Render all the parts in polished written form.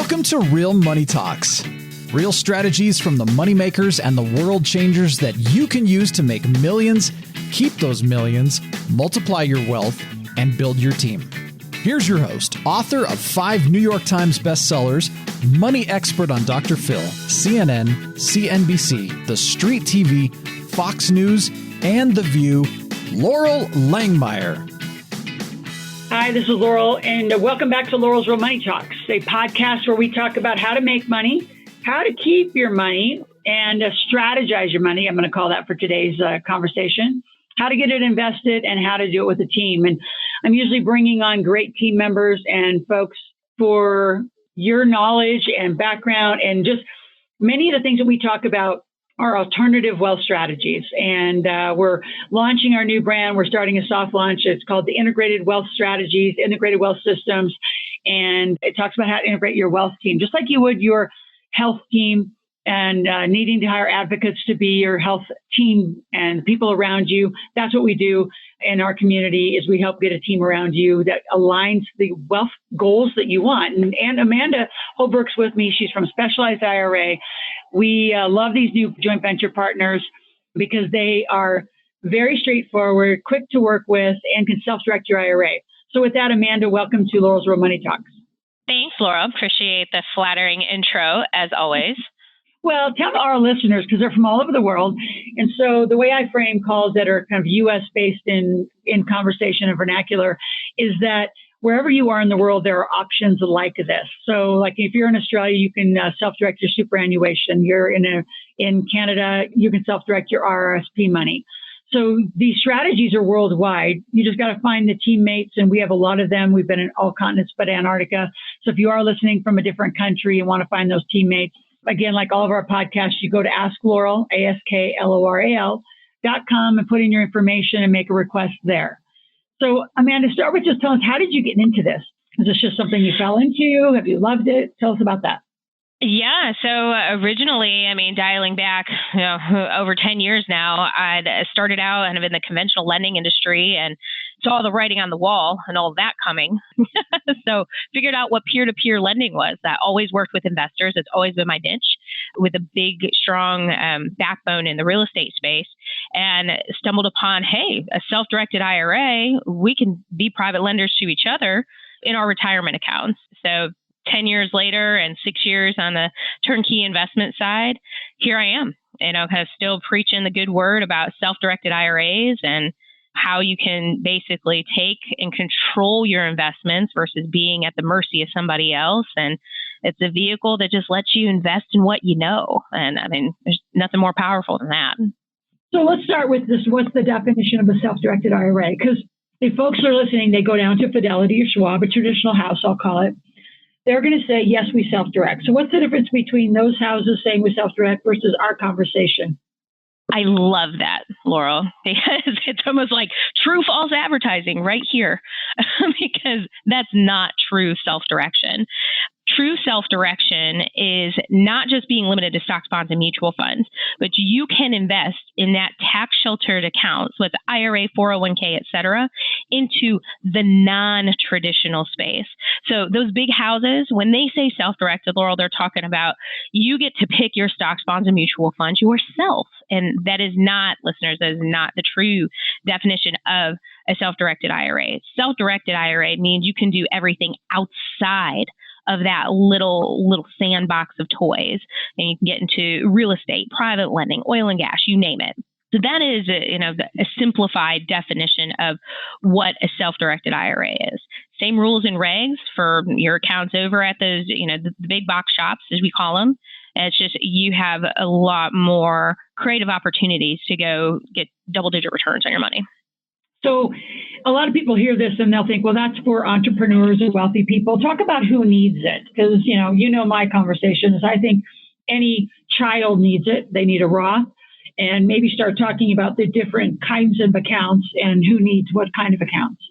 Welcome to Real Money Talks. Real strategies from the moneymakers and the world changers that you can use to make millions, keep those millions, multiply your wealth, and build your team. Here's your host, author of 5 New York Times bestsellers, money expert on Dr. Phil, CNN, CNBC, The Street TV, Fox News, and The View, Laurel Langmeyer. Hi, this is Laurel, and welcome back to Laurel's Real Money Talks, a podcast where we talk about how to make money, how to keep your money, and strategize your money. I'm going to call that for today's conversation. How to get it invested and how to do it with a team. And I'm usually bringing on great team members and folks for your knowledge and background, and just many of the things that we talk about are alternative wealth strategies. And we're launching our new brand. We're starting a soft launch. It's called the Integrated Wealth Strategies, Integrated Wealth Systems. And it talks about how to integrate your wealth team, just like you would your health team, and needing to hire advocates to be your health team and people around you. That's what we do in our community, is we help get a team around you that aligns the wealth goals that you want. And Amanda Holbrook's with me. She's from Specialized IRA. We love these new joint venture partners because they are very straightforward, quick to work with, and can self-direct your IRA. So with that, Amanda, welcome to Laurel's Real Money Talks. Thanks, Laura. Appreciate the flattering intro, as always. Well, tell our listeners, because they're from all over the world. And so the way I frame calls that are kind of U.S.-based in conversation and vernacular is that wherever you are in the world, there are options like this. So like if you're in Australia, you can self-direct your superannuation. You're in Canada, you can self-direct your RRSP money. So these strategies are worldwide. You just got to find the teammates, and we have a lot of them. We've been in all continents but Antarctica. So if you are listening from a different country and want to find those teammates, again, like all of our podcasts, you go to Ask Laurel, AskLoral.com, and put in your information and make a request there. So, Amanda, start with just tell us, how did you get into this? Is this just something you fell into? Have you loved it? Tell us about that. Yeah. So originally, dialing back, over 10 years now, I'd started out kind of in the conventional lending industry and saw the writing on the wall and all of that coming. So figured out what peer-to-peer lending was. That always worked with investors. It's always been my niche, with a big, strong backbone in the real estate space, and stumbled upon, hey, a self-directed IRA, we can be private lenders to each other in our retirement accounts. So 10 years later and 6 years on the turnkey investment side, here I am, kind of still preaching the good word about self-directed IRAs and how you can basically take and control your investments versus being at the mercy of somebody else. And it's a vehicle that just lets you invest in what you know. And there's nothing more powerful than that. So let's start with this. What's the definition of a self-directed IRA? Because if folks are listening, they go down to Fidelity or Schwab, a traditional house, I'll call it. They're going to say, yes, we self-direct. So what's the difference between those houses saying we self-direct versus our conversation? I love that, Laurel, because it's almost like true false advertising right here, because that's not true self-direction. True self-direction is not just being limited to stocks, bonds, and mutual funds, but you can invest in that tax-sheltered accounts with IRA, 401k, et cetera, into the non-traditional space. So those big houses, when they say self-directed, Laurel, they're talking about you get to pick your stocks, bonds, and mutual funds yourself. And that is not, listeners, that is not the true definition of a self-directed IRA. Self-directed IRA means you can do everything outside of that little sandbox of toys. And you can get into real estate, private lending, oil and gas, you name it. So that is a simplified definition of what a self-directed IRA is. Same rules and regs for your accounts over at those, the big box shops, as we call them. And it's just you have a lot more creative opportunities to go get double-digit returns on your money. So a lot of people hear this and they'll think, well, that's for entrepreneurs or wealthy people. Talk about who needs it. Because, my conversations, I think any child needs it. They need a Roth. And maybe start talking about the different kinds of accounts and who needs what kind of accounts.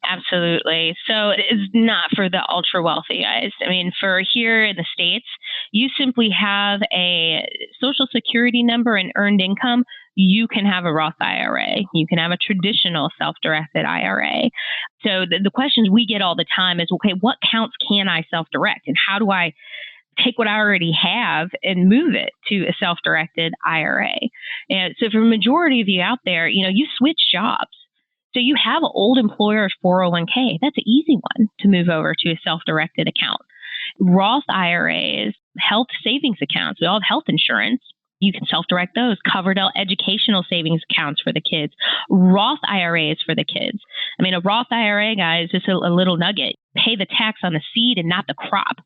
Absolutely. So it is not for the ultra wealthy guys. For here in the States, you simply have a Social Security number and earned income you can have a Roth IRA. You can have a traditional self-directed IRA. So the questions we get all the time is, okay, what counts can I self-direct? And how do I take what I already have and move it to a self-directed IRA? And so for a majority of you out there, you switch jobs. So you have an old employer's 401k. That's an easy one to move over to a self-directed account. Roth IRAs, health savings accounts, we all have health insurance. You can self-direct those. Covered educational savings accounts for the kids. Roth IRAs for the kids. I mean, a Roth IRA, guys, just a little nugget. Pay the tax on the seed and not the crop.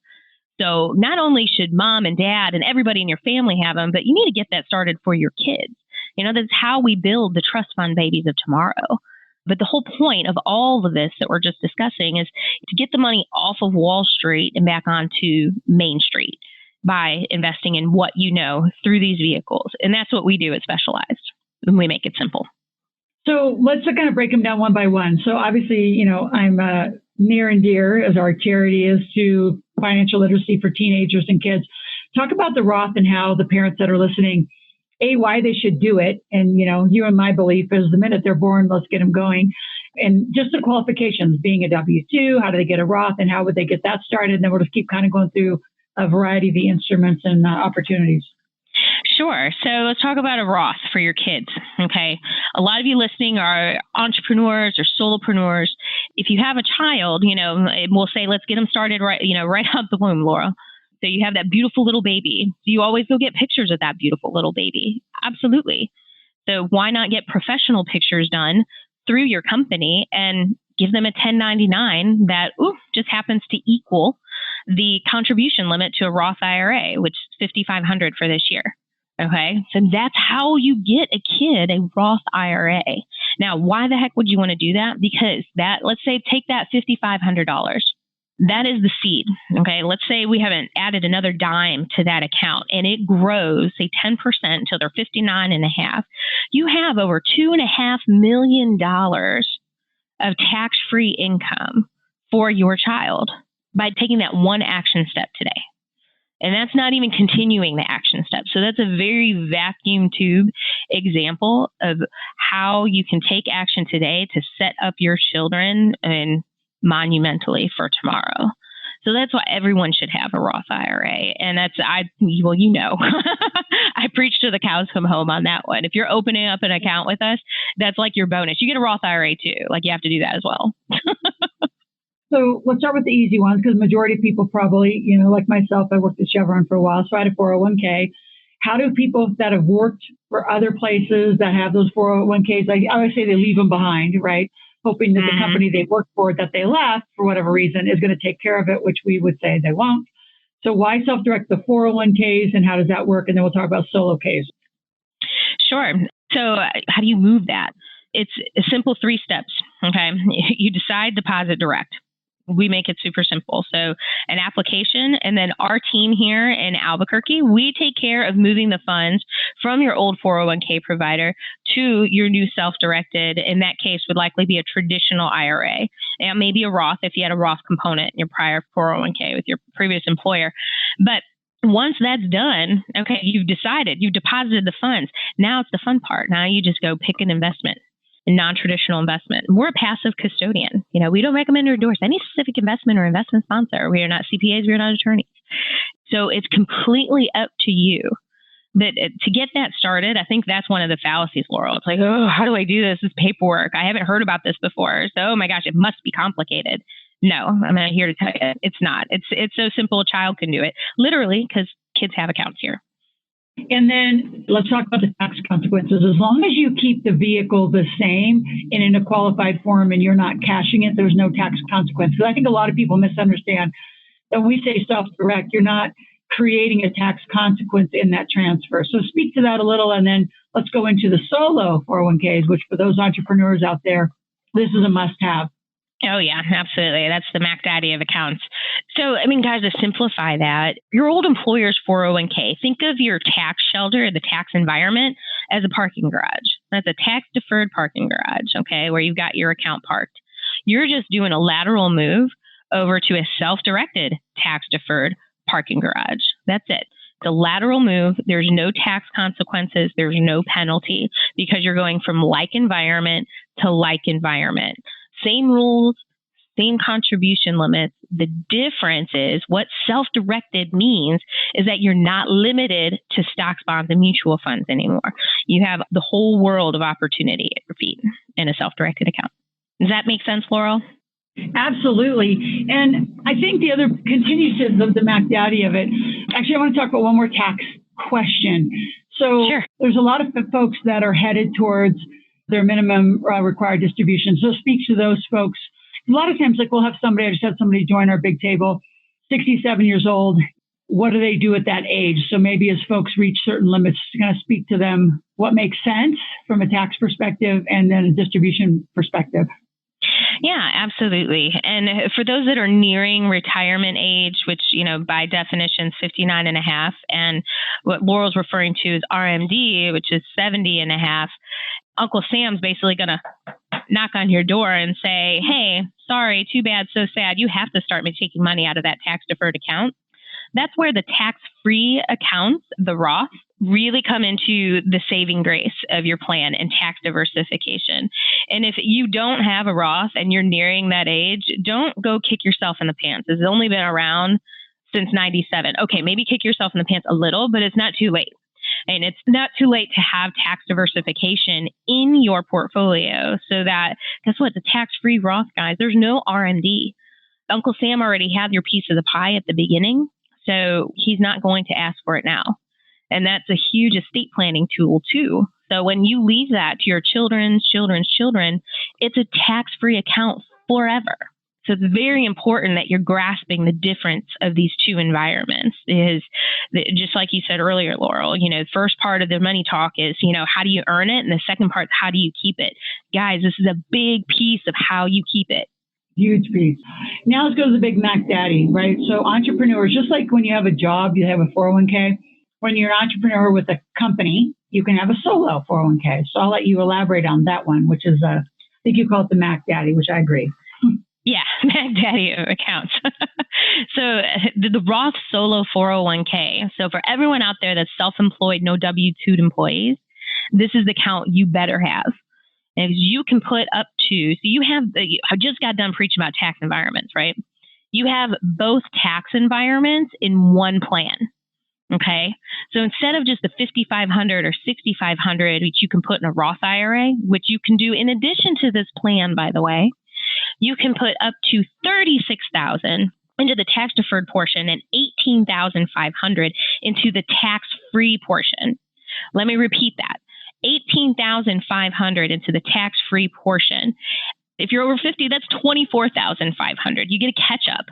So not only should mom and dad and everybody in your family have them, but you need to get that started for your kids. That's how we build the trust fund babies of tomorrow. But the whole point of all of this that we're just discussing is to get the money off of Wall Street and back onto Main Street by investing in what you know through these vehicles. And that's what we do at Specialized, and we make it simple. So let's kind of break them down one by one. So obviously, I'm near and dear, as our charity is, to financial literacy for teenagers and kids. Talk about the Roth and how the parents that are listening, why they should do it. And, you and my belief is the minute they're born, let's get them going. And just the qualifications, being a W-2, how do they get a Roth and how would they get that started? And then we'll just keep kind of going through a variety of the instruments and opportunities. Sure. So let's talk about a Roth for your kids. Okay. A lot of you listening are entrepreneurs or solopreneurs. If you have a child, we'll say, let's get them started right out the womb, Laura. So you have that beautiful little baby. Do you always go get pictures of that beautiful little baby? Absolutely. So why not get professional pictures done through your company and give them a 1099 that just happens to equal the contribution limit to a Roth IRA, which is $5,500 for this year. Okay, so that's how you get a kid a Roth IRA. Now, why the heck would you want to do that? Because let's say, take that $5,500. That is the seed. Okay, let's say we haven't added another dime to that account and it grows, say 10% until they're 59 and a half. You have over $2.5 million of tax-free income for your child by taking that one action step today. And that's not even continuing the action steps. So that's a very vacuum tube example of how you can take action today to set up your children and monumentally for tomorrow. So that's why everyone should have a Roth IRA. And I preach to the cows come home on that one. If you're opening up an account with us, that's like your bonus. You get a Roth IRA too. Like, you have to do that as well. So let's start with the easy ones, because majority of people probably, like myself, I worked at Chevron for a while, so I had a 401k. How do people that have worked for other places that have those 401ks, I always say they leave them behind, right? Hoping that the company they worked for that they left for whatever reason is going to take care of it, which we would say they won't. So why self-direct the 401ks and how does that work? And then we'll talk about solo Ks. Sure. So how do you move that? It's a simple 3 steps. Okay. You decide, deposit, direct. We make it super simple. So an application, and then our team here in Albuquerque, we take care of moving the funds from your old 401k provider to your new self-directed. In that case, would likely be a traditional IRA, and maybe a Roth if you had a Roth component in your prior 401k with your previous employer. But once that's done, okay, you've decided, you've deposited the funds. Now it's the fun part. Now you just go pick an investment. Non-traditional investment. We're a passive custodian. We don't recommend or endorse any specific investment or investment sponsor. We are not CPAs. We are not attorneys. So it's completely up to you. But to get that started, I think that's one of the fallacies, Laurel. It's like, how do I do this? This paperwork. I haven't heard about this before. So, oh my gosh, it must be complicated. No, I'm here to tell you it's not. It's so simple. A child can do it. Literally, because kids have accounts here. And then let's talk about the tax consequences. As long as you keep the vehicle the same and in a qualified form and you're not cashing it, there's no tax consequences. I think a lot of people misunderstand that when we say self-direct, you're not creating a tax consequence in that transfer. So speak to that a little, and then let's go into the solo 401ks, which for those entrepreneurs out there, this is a must-have. Oh, yeah, absolutely. That's the Mac Daddy of accounts. So, guys, to simplify that, your old employer's 401k, think of your tax shelter, the tax environment, as a parking garage. That's a tax-deferred parking garage, okay, where you've got your account parked. You're just doing a lateral move over to a self-directed tax-deferred parking garage. That's it. The lateral move, there's no tax consequences, there's no penalty because you're going from like environment to like environment. Same rules, same contribution limits. The difference is what self-directed means is that you're not limited to stocks, bonds, and mutual funds anymore. You have the whole world of opportunity at your feet in a self-directed account. Does that make sense, Laurel? Absolutely. And I think the other continues to the Mac Daddy of it. Actually, I want to talk about one more tax question. So Sure. There's a lot of folks that are headed towards their minimum required distribution. So speak to those folks. A lot of times, like we'll have somebody, I just had somebody join our big table, 67 years old. What do they do at that age? So maybe as folks reach certain limits, to kind of speak to them what makes sense from a tax perspective and then a distribution perspective. Yeah, absolutely. And for those that are nearing retirement age, which, by definition, 59 and a half, and what Laurel's referring to is RMD, which is 70 and a half, Uncle Sam's basically going to knock on your door and say, hey, sorry, too bad, so sad. You have to start taking money out of that tax-deferred account. That's where the tax-free accounts, the Roth, really come into the saving grace of your plan and tax diversification. And if you don't have a Roth and you're nearing that age, don't go kick yourself in the pants. It's only been around since 97. Okay, maybe kick yourself in the pants a little, but it's not too late. And it's not too late to have tax diversification in your portfolio so that, guess what, the tax-free Roth, guys, there's no RMD. Uncle Sam already had your piece of the pie at the beginning, so he's not going to ask for it now. And that's a huge estate planning tool too. So when you leave that to your children's children, it's a tax-free account forever. So it's very important that you're grasping the difference of these two environments. Just like you said earlier, Laurel, the first part of the money talk is, how do you earn it? And the second part is how do you keep it? Guys, this is a big piece of how you keep it. Huge piece. Now let's go to the big Mac Daddy, right? So entrepreneurs, just like when you have a job, you have a 401k. When you're an entrepreneur with a company, you can have a solo 401k. So I'll let you elaborate on that one, which is, I think you call it the Mac Daddy, which I agree. Yeah, Mac Daddy accounts. So the Roth solo 401k. So for everyone out there that's self-employed, no W-2 employees, this is the account you better have. And you can put up to, so you have, I just got done preaching about tax environments, right? You have both tax environments in one plan. Okay. So instead of just the 5,500 or 6,500, which you can put in a Roth IRA, which you can do in addition to this plan, by the way, you can put up to 36,000 into the tax deferred portion and 18,500 into the tax free portion. Let me repeat that. 18,500 into the tax free portion. If you're over 50, that's 24,500. You get a catch up.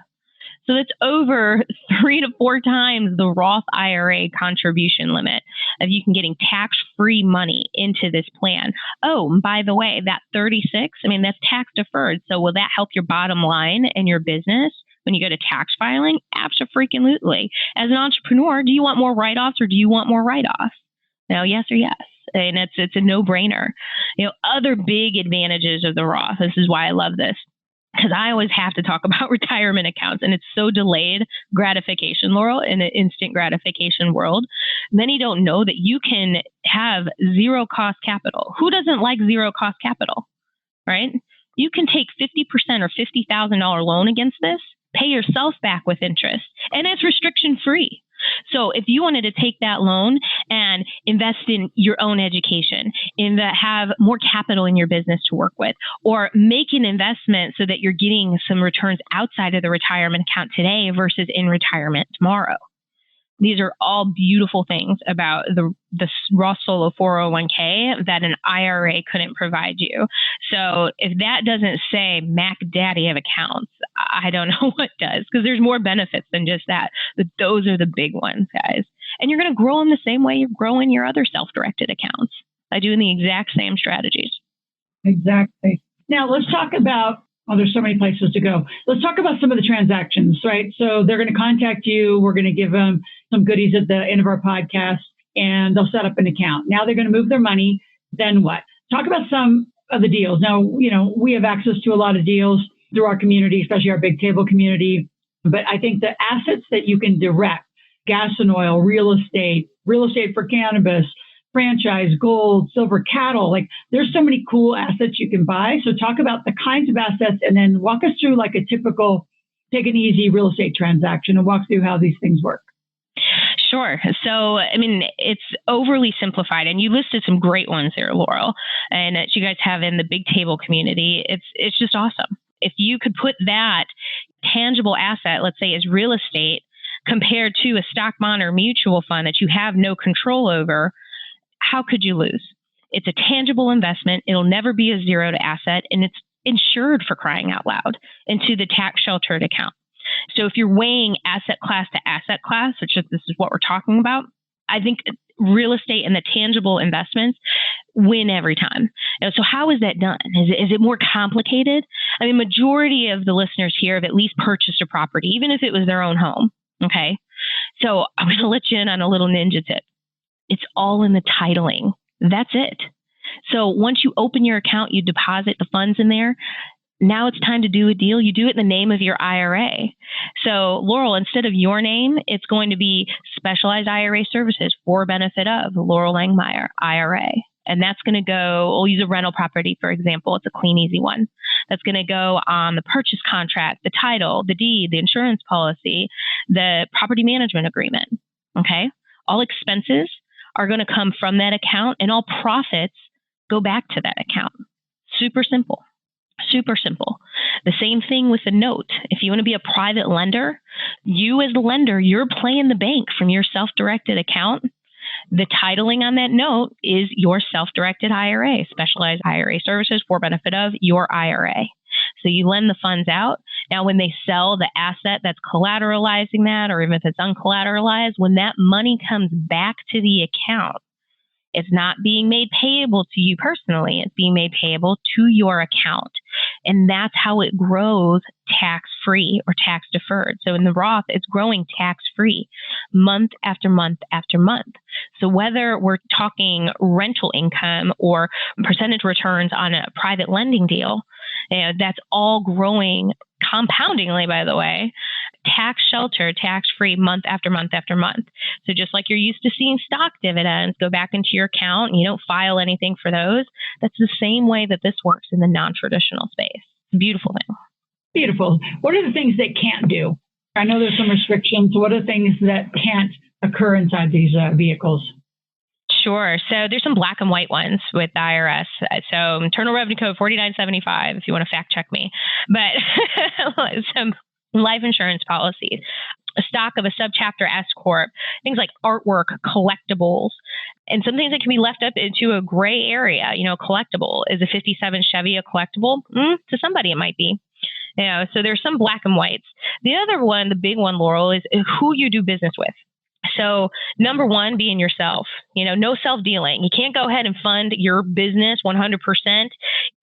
So that's over 3 to 4 times the Roth IRA contribution limit of you can getting tax-free money into this plan. Oh, and by the way, that 36, that's tax deferred. So will that help your bottom line and your business when you go to tax filing? Abso-freaking-lutely. As an entrepreneur, do you want more write-offs or do you want more write-offs? No, yes or yes. And it's a no-brainer. Other big advantages of the Roth. This is why I love this. Because I always have to talk about retirement accounts, and it's so delayed gratification, Laurel, in an instant gratification world. Many don't know that you can have zero cost capital. Who doesn't like zero cost capital, right? You can take 50% or $50,000 loan against this, pay yourself back with interest, and it's restriction free. So if you wanted to take that loan and invest in your own education, have more capital in your business to work with, or make an investment so that you're getting some returns outside of the retirement account today versus in retirement tomorrow. These are all beautiful things about the Roth Solo 401k that an IRA couldn't provide you. So if that doesn't say Mac Daddy of accounts, I don't know what does, because there's more benefits than just that. But those are the big ones, guys. And you're going to grow them the same way you're growing your other self-directed accounts by doing the exact same strategies. Exactly. Now let's talk about, there's so many places to go. Let's talk about some of the transactions, right? So they're going to contact you. We're going to give them some goodies at the end of our podcast, and they'll set up an account. Now they're going to move their money. Then what? Talk about some of the deals. Now, we have access to a lot of deals through our community, especially our big table community. But I think the assets that you can direct gas and oil, real estate for cannabis, franchise, gold, silver, cattle. Like there's so many cool assets you can buy. So talk about the kinds of assets and then walk us through like a typical take an easy real estate transaction and walk through how these things work. Sure. So, I mean, it's overly simplified, and you listed some great ones there, Laurel, and that you guys have in the big table community. It's just awesome. If you could put that tangible asset, let's say, as real estate, compared to a stock bond or mutual fund that you have no control over, how could you lose? It's a tangible investment. It'll never be a zero to asset, and it's insured, for crying out loud, into the tax sheltered account. So if you're weighing asset class to asset class, which is, this is what we're talking about, I think real estate and the tangible investments win every time. So how is that done? Is it more complicated? I mean, majority of the listeners here have at least purchased a property, even if it was their own home. Okay. So I'm going to let you in on a little ninja tip. It's all in the titling. That's it. So once you open your account, you deposit the funds in there. Now it's time to do a deal. You do it in the name of your IRA. So Laurel, instead of your name, it's going to be Specialized IRA Services for benefit of Laurel Langmeyer IRA. And that's going to go, we'll use a rental property, for example. It's a clean, easy one. That's going to go on the purchase contract, the title, the deed, the insurance policy, the property management agreement. Okay. All expenses are going to come from that account, and all profits go back to that account. Super simple. Super simple. The same thing with the note. If you want to be a private lender, you as the lender, you're playing the bank from your self-directed account. The titling on that note is your self-directed IRA, Specialized IRA Services for benefit of your IRA. So you lend the funds out. Now, when they sell the asset that's collateralizing that, or even if it's uncollateralized, when that money comes back to the account, it's not being made payable to you personally. It's being made payable to your account. And that's how it grows tax-free or tax-deferred. So in the Roth, it's growing tax-free month after month after month. So whether we're talking rental income or percentage returns on a private lending deal, that's all growing compoundingly, by the way, tax sheltered, tax-free month after month after month. So just like you're used to seeing stock dividends go back into your account and you don't file anything for those, that's the same way that this works in the non-traditional space. It's a beautiful thing. Beautiful. What are the things they can't do? I know there's some restrictions. What are things that can't occur inside these vehicles? Sure. So there's some black and white ones with the IRS. So Internal Revenue Code 4975, if you want to fact check me. But some life insurance policies, a stock of a subchapter S Corp, things like artwork, collectibles, and some things that can be left up into a gray area. Collectible. Is a 57 Chevy a collectible? To somebody it might be. So there's some black and whites. The other one, the big one, Laurel, is who you do business with. So number one, being yourself, no self-dealing. You can't go ahead and fund your business 100%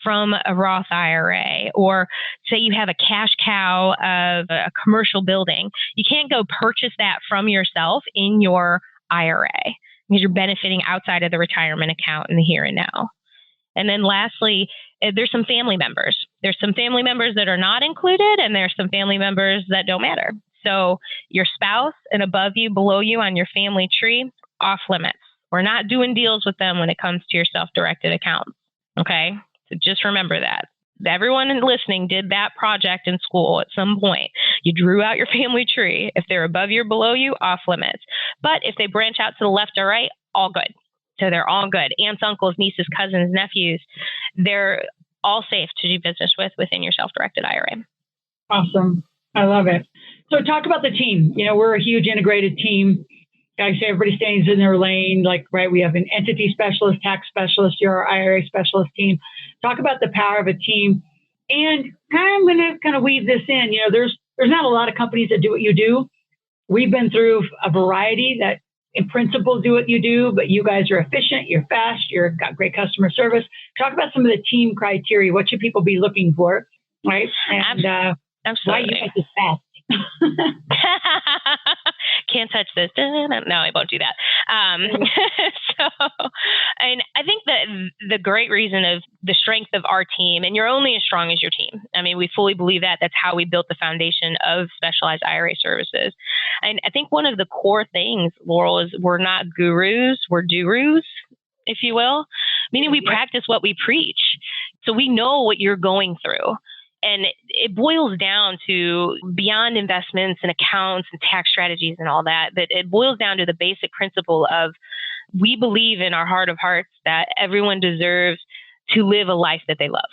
from a Roth IRA, or say you have a cash cow of a commercial building. You can't go purchase that from yourself in your IRA because you're benefiting outside of the retirement account in the here and now. And then lastly, there's some family members. There's some family members that are not included, and there's some family members that don't matter. So your spouse and above you, below you on your family tree, off limits. We're not doing deals with them when it comes to your self-directed accounts. Okay? So just remember that. Everyone listening did that project in school at some point. You drew out your family tree. If they're above you or below you, off limits. But if they branch out to the left or right, all good. So they're all good. Aunts, uncles, nieces, cousins, nephews, they're all safe to do business with within your self-directed IRA. Awesome. I love it. So talk about the team. We're a huge integrated team. I say everybody stays in their lane. We have an entity specialist, tax specialist, your IRA specialist team. Talk about the power of a team. And I'm going to kind of weave this in. There's not a lot of companies that do what you do. We've been through a variety that in principle do what you do, but you guys are efficient, you're fast, you've got great customer service. Talk about some of the team criteria. What should people be looking for, right? And Absolutely. why you guys is fast. can't touch this. No, I won't do that. And I think that the great reason of the strength of our team, and you're only as strong as your team. I mean, we fully believe that. That's how we built the foundation of Specialized IRA Services. And I think one of the core things, Laurel, is we're not gurus, we're doers, if you will, meaning we practice what we preach. So we know what you're going through. And it boils down to beyond investments and accounts and tax strategies and all that, but it boils down to the basic principle of we believe in our heart of hearts that everyone deserves to live a life that they love.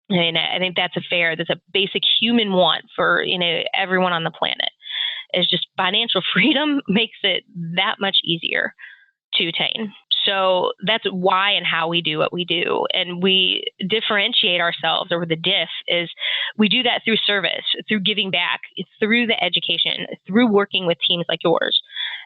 And I think that's a basic human want for, everyone on the planet. It's just financial freedom makes it that much easier to attain. So that's why and how we do what we do. And we differentiate ourselves, or the diff is we do that through service, through giving back, through the education, through working with teams like yours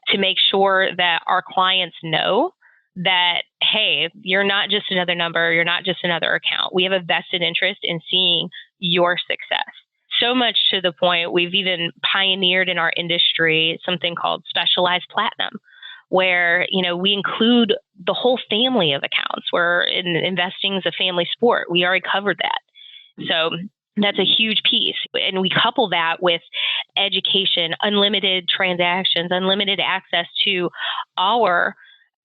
to make sure that our clients know that, hey, you're not just another number, you're not just another account. We have a vested interest in seeing your success. So much to the point we've even pioneered in our industry something called Specialized Platinum, where, we include the whole family of accounts, where investing is a family sport. We already covered that. So that's a huge piece. And we couple that with education, unlimited transactions, unlimited access to our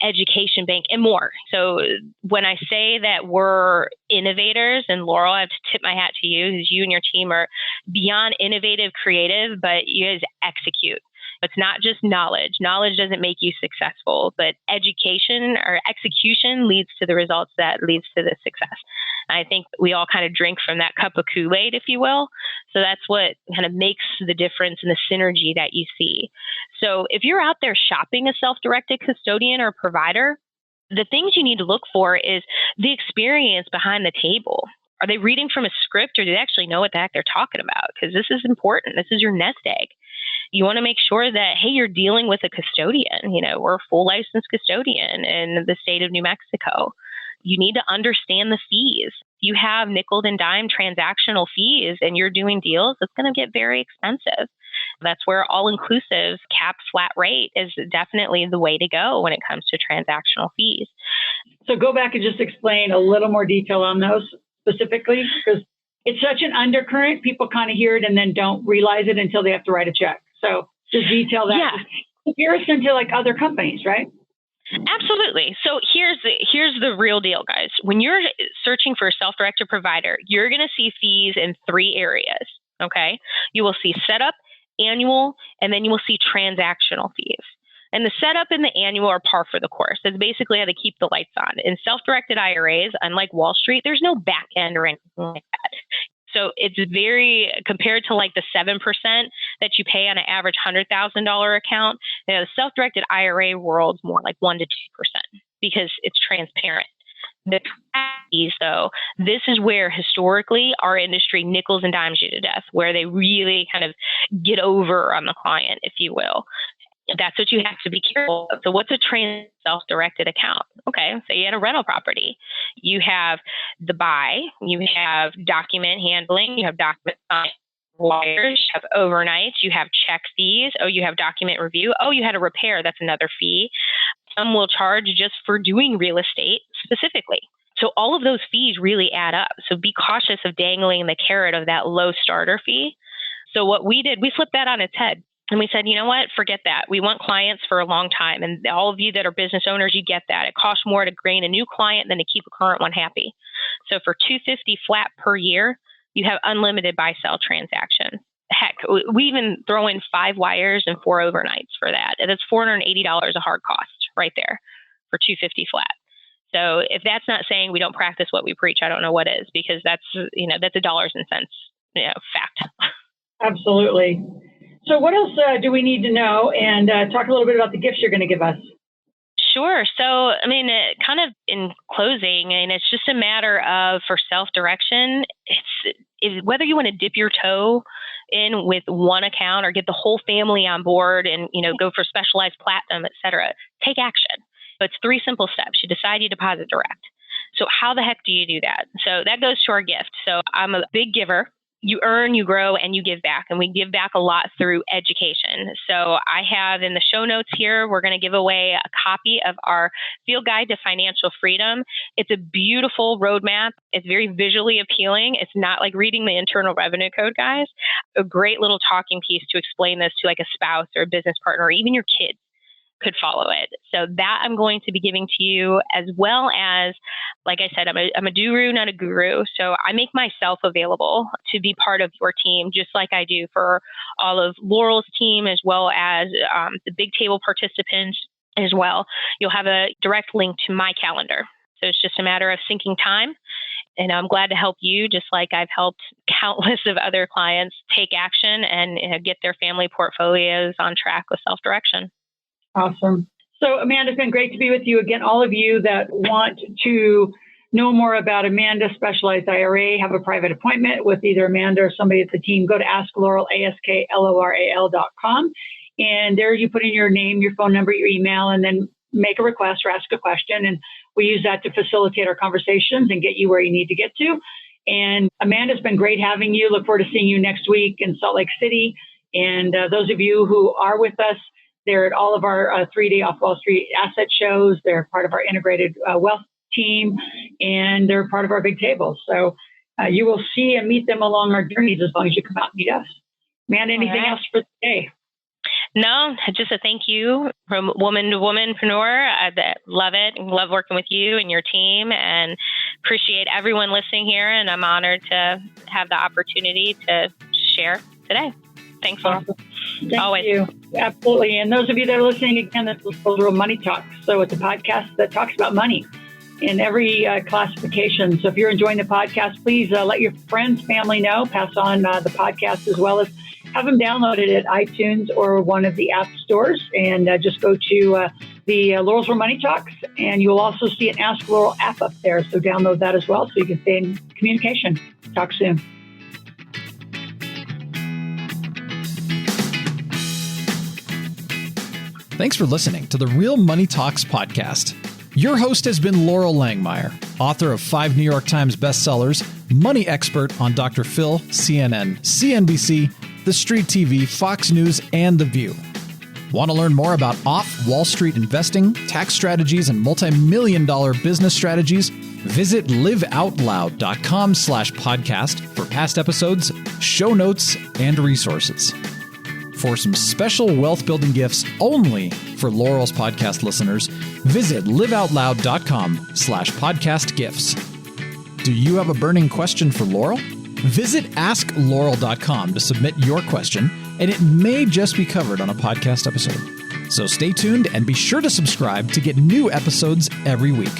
education bank, and more. So when I say that we're innovators, and Laurel, I have to tip my hat to you, because you and your team are beyond innovative, creative, but you guys execute. It's not just knowledge. Knowledge doesn't make you successful, but education or execution leads to the results that leads to the success. I think we all kind of drink from that cup of Kool-Aid, if you will. So that's what kind of makes the difference in the synergy that you see. So if you're out there shopping a self-directed custodian or provider, the things you need to look for is the experience behind the table. Are they reading from a script, or do they actually know what the heck they're talking about? Because this is important. This is your nest egg. You want to make sure that, hey, you're dealing with a custodian. We're a full licensed custodian in the state of New Mexico. You need to understand the fees. You have nickel and dime transactional fees and you're doing deals, it's going to get very expensive. That's where all-inclusive capped flat rate is definitely the way to go when it comes to transactional fees. So go back and just explain a little more detail on those specifically, because it's such an undercurrent. People kind of hear it and then don't realize it until they have to write a check. So just detail that. Yeah. Comparison to like other companies, right? Absolutely. So here's the real deal, guys. When you're searching for a self-directed provider, you're going to see fees in 3 areas. Okay. You will see setup, annual, and then you will see transactional fees. And the setup and the annual are par for the course. That's basically how they keep the lights on. In self-directed IRAs, unlike Wall Street, there's no back end or anything like that. So it's very, compared to like the 7% that you pay on an average $100,000 account, the self-directed IRA world's more like 1% to 2% because it's transparent. The fees, though, this is where historically our industry nickels and dimes you to death, where they really kind of get over on the client, if you will. That's what you have to be careful of. So what's a self-directed account? Okay, so you had a rental property. You have the buy, you have document handling, you have document signing, wires, you have overnights, you have check fees, you have document review, you had a repair, that's another fee. Some will charge just for doing real estate specifically. So all of those fees really add up. So be cautious of dangling the carrot of that low starter fee. So what we did, we flipped that on its head. And we said, you know what, forget that. We want clients for a long time. And all of you that are business owners, you get that. It costs more to gain a new client than to keep a current one happy. So for $250 flat per year, you have unlimited buy-sell transactions. Heck, we even throw in 5 wires and 4 overnights for that. And it's $480 a hard cost right there for $250 flat. So if that's not saying we don't practice what we preach, I don't know what is, because that's a dollars and cents fact. Absolutely. So what else do we need to know? And talk a little bit about the gifts you're going to give us. Sure. So, kind of in closing, it's just a matter of, for self-direction, it's whether you want to dip your toe in with one account or get the whole family on board and, go for Specialized Platinum, et cetera, take action. So it's 3 simple steps. You decide, you deposit direct. So how the heck do you do that? So that goes to our gift. So I'm a big giver. you earn, you grow, and you give back. And we give back a lot through education. So I have in the show notes here, we're going to give away a copy of our Field Guide to Financial Freedom. It's a beautiful roadmap. It's very visually appealing. It's not like reading the Internal Revenue Code, guys. A great little talking piece to explain this to like a spouse or a business partner, or even your kids could follow it. So that I'm going to be giving to you, as well as, like I said, I'm a guru, not a guru. So I make myself available to be part of your team, just like I do for all of Laurel's team, as well as the Big Table participants as well. You'll have a direct link to my calendar. So it's just a matter of syncing time. And I'm glad to help you, just like I've helped countless of other clients take action and get their family portfolios on track with self-direction. Awesome. So, Amanda, it's been great to be with you again. All of you that want to know more about Amanda, Specialized IRA, have a private appointment with either Amanda or somebody at the team, go to AskLoral, AskLoral.com. And there you put in your name, your phone number, your email, and then make a request or ask a question. And we use that to facilitate our conversations and get you where you need to get to. And Amanda, it's been great having you. Look forward to seeing you next week in Salt Lake City. And those of you who are with us, they're at all of our 3-day off Wall Street asset shows. They're part of our integrated wealth team, and they're part of our big table. So you will see and meet them along our journeys as long as you come out and meet us. Amanda, anything else for today? No, just a thank you from woman to womanpreneur. I love it and love working with you and your team, and appreciate everyone listening here. And I'm honored to have the opportunity to share today. Thanks, Laura. Awesome. Thank you. Absolutely. And those of you that are listening, again, this is Real Money Talks. So it's a podcast that talks about money in every classification. So if you're enjoying the podcast, please let your friends, family know, pass on the podcast, as well as have them download it at iTunes or one of the app stores. And just go to the Laurel's Real Money Talks, and you'll also see an Ask Laurel app up there. So download that as well so you can stay in communication. Talk soon. Thanks for listening to the Real Money Talks podcast. Your host has been Laurel Langmeyer, author of 5 New York Times bestsellers, money expert on Dr. Phil, CNN, CNBC, The Street TV, Fox News, and The View. Want to learn more about off-Wall Street investing, tax strategies, and multi-million-dollar business strategies? Visit liveoutloud.com/podcast for past episodes, show notes, and resources. For some special wealth building gifts only for Laurel's podcast listeners, visit liveoutloud.com/podcast gifts. Do you have a burning question for Laurel? Visit asklaurel.com to submit your question, and it may just be covered on a podcast episode. So stay tuned and be sure to subscribe to get new episodes every week.